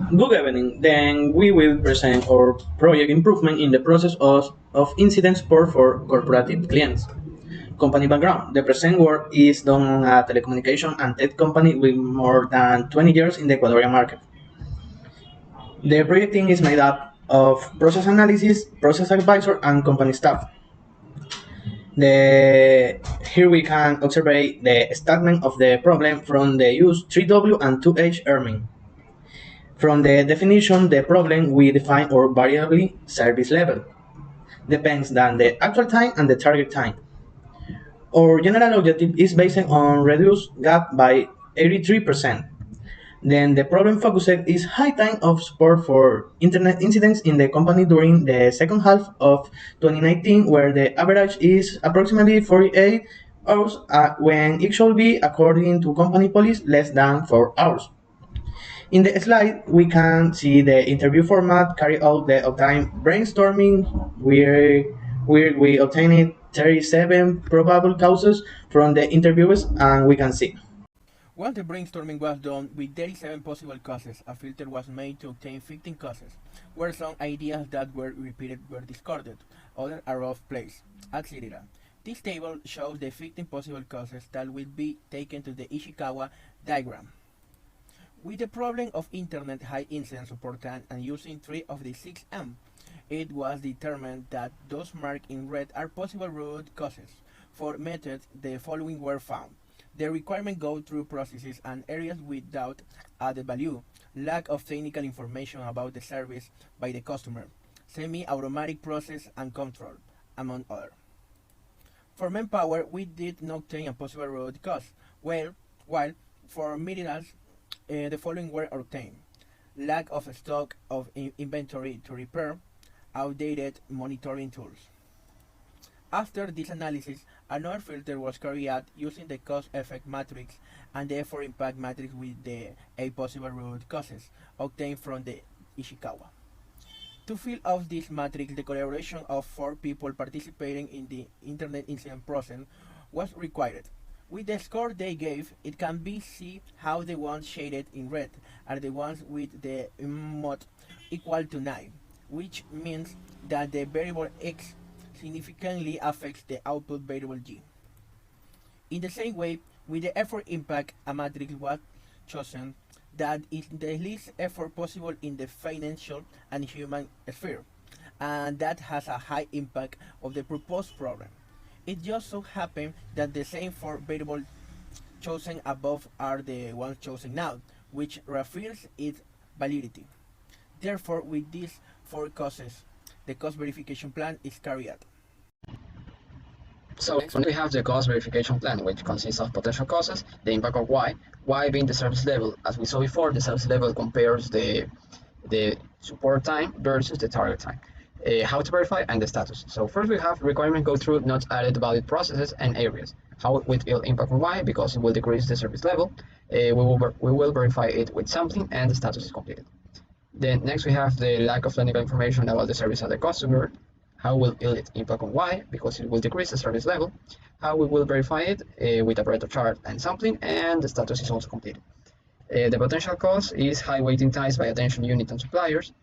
Good evening. Then we will present our project improvement in the process of incident support for corporate clients. Company background. The present work is done on a telecommunication and tech company with more than 20 years in the Ecuadorian market. The project team is made up of process analysis, process advisor, and company staff. Here we can observe the statement of the problem from the use 3W and 2H earning. From the definition, the problem we define our variable service level. Depends on the actual time and the target time. Our general objective is based on reduce gap by 83%. Then the problem focused is high time of support for internet incidents in the company during the second half of 2019, where the average is approximately 48 hours, when it should be, according to company policy, less than 4 hours. In the slide, we can see the interview format, carry out the time brainstorming, where we obtained 37 probable causes from the interviewers, and we can see. Once the brainstorming was done with 37 possible causes, a filter was made to obtain 15 causes, where some ideas that were repeated were discarded, others are off place, etc. This table shows the 15 possible causes that will be taken to the Ishikawa diagram. With the problem of internet high incident support time and using 3 of the 6M, it was determined that those marked in red are possible root causes. For methods, the following were found. The requirement go through processes and areas without added value, lack of technical information about the service by the customer, semi-automatic process and control, among others. For manpower, we did not obtain a possible root cause, while for minerals, the following were obtained: lack of stock of inventory to repair, outdated monitoring tools. After this analysis, another filter was carried out using the cost-effect matrix and the effort-impact matrix with the 8 possible root causes obtained from the Ishikawa. To fill out this matrix, the collaboration of 4 people participating in the internet incident process was required. With the score they gave, it can be seen how the ones shaded in red are the ones with the mod equal to 9, which means that the variable x significantly affects the output variable g. In the same way, with the effort impact, a matrix was chosen that is the least effort possible in the financial and human sphere, and that has a high impact of the proposed problem. It just so happens that the same 4 variables chosen above are the ones chosen now, which refers its validity. Therefore, with these 4 causes, the cost verification plan is carried out. So next we have the cost verification plan, which consists of potential causes, the impact of y being the service level. As we saw before, the service level compares the support time versus the target time. How to verify and the status. So first we have requirement go through not added valid processes and areas. How it will impact on y, because it will decrease the service level. We will verify it with sampling and the status is completed. Then next we have the lack of technical information about the service of the customer. How will it impact on y, because it will decrease the service level. How we will verify it with a Pareto chart and sampling, and the status is also completed. The potential cause is high waiting times by attention unit and suppliers.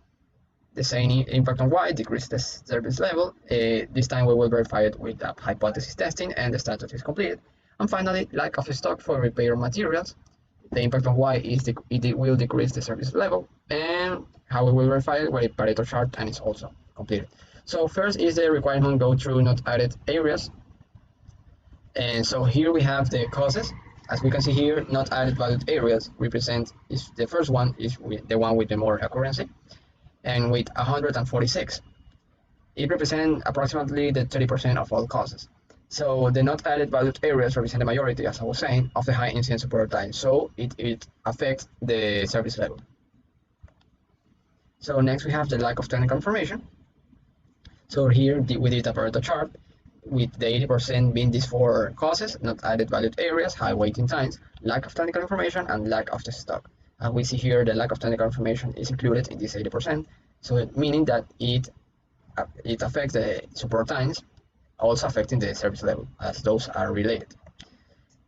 The same impact on y, decrease the service level. This time we will verify it with hypothesis testing, and the status is completed. And finally, lack of stock for repair materials. The impact on y is it will decrease the service level, and how we will verify it with a Pareto chart, and it's also completed. So first is the requirement go through not added areas. And so here we have the causes. As we can see here, not added valued areas represent is the first one is the one with the more occurrence, and with 146. It represents approximately the 30% of all causes. So the not added valued areas represent the majority, as I was saying, of the high incident support time. So it affects the service level. So next we have the lack of technical information. So here we did a Pareto chart with the 80% being these 4 causes: not added valued areas, high waiting times, lack of technical information, and lack of the stock. And we see here the lack of technical information is included in this 80%, so meaning that it affects the support times, also affecting the service level, as those are related.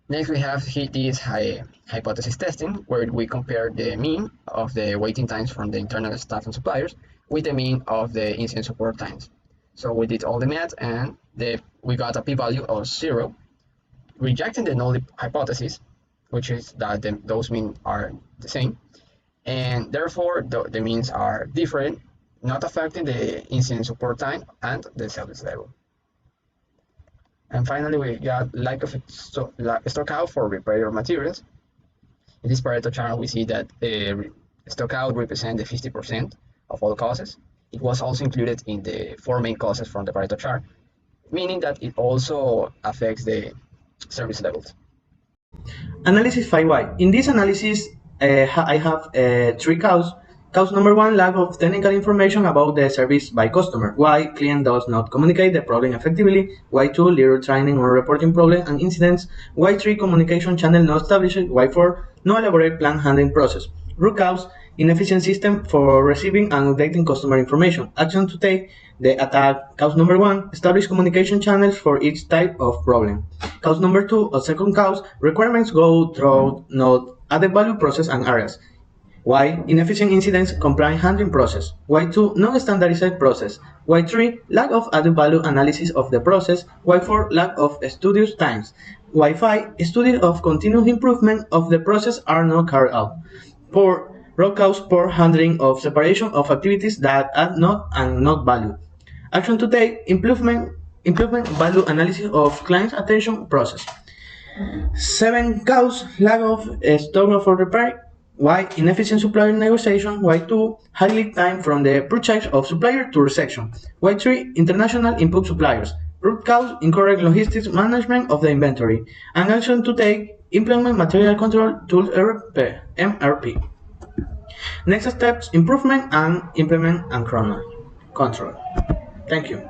Next, we have this hypothesis testing, where we compare the mean of the waiting times from the internal staff and suppliers with the mean of the incident support times. So we did all the math, and we got a p-value of 0, rejecting the null hypothesis, which is that those means are the same, and therefore the means are different, not affecting the incident support time and the service level. And finally, we got lack of stock out for repair materials. In this Pareto chart, we see that stock out represents the 50% of all causes. It was also included in the 4 main causes from the Pareto chart, meaning that it also affects the service levels. Analysis 5Y. In this analysis, I have 3 causes. Cause number 1, lack of technical information about the service by customer. Why client does not communicate the problem effectively. Why 2, little training on reporting problems and incidents. Why 3, communication channel not established. Why 4, no elaborate plan handling process. Root cause, inefficient system for receiving and updating customer information. Action to take, the attack. Cause number 1, establish communication channels for each type of problem. Cause number 2, or second cause, requirements go through not added value process and areas. Why inefficient incidents compliance handling process. Why 2, non-standardized process. Why 3, lack of added value analysis of the process. Why 4, lack of studious times. Why 5, studies of continuous improvement of the process are not carried out. 4, root cause poor handling of separation of activities that add not and not value. Action to take, improvement value analysis of client's attention process. 7 cause, lack of stock for repair. Why inefficient supplier negotiation. Why 2, high lead time from the purchase of supplier to reception. Why 3, international input suppliers. Root cause, incorrect logistics management of the inventory. And action to take, implement material control tools MRP. Next steps, improvement and implement and control. Thank you.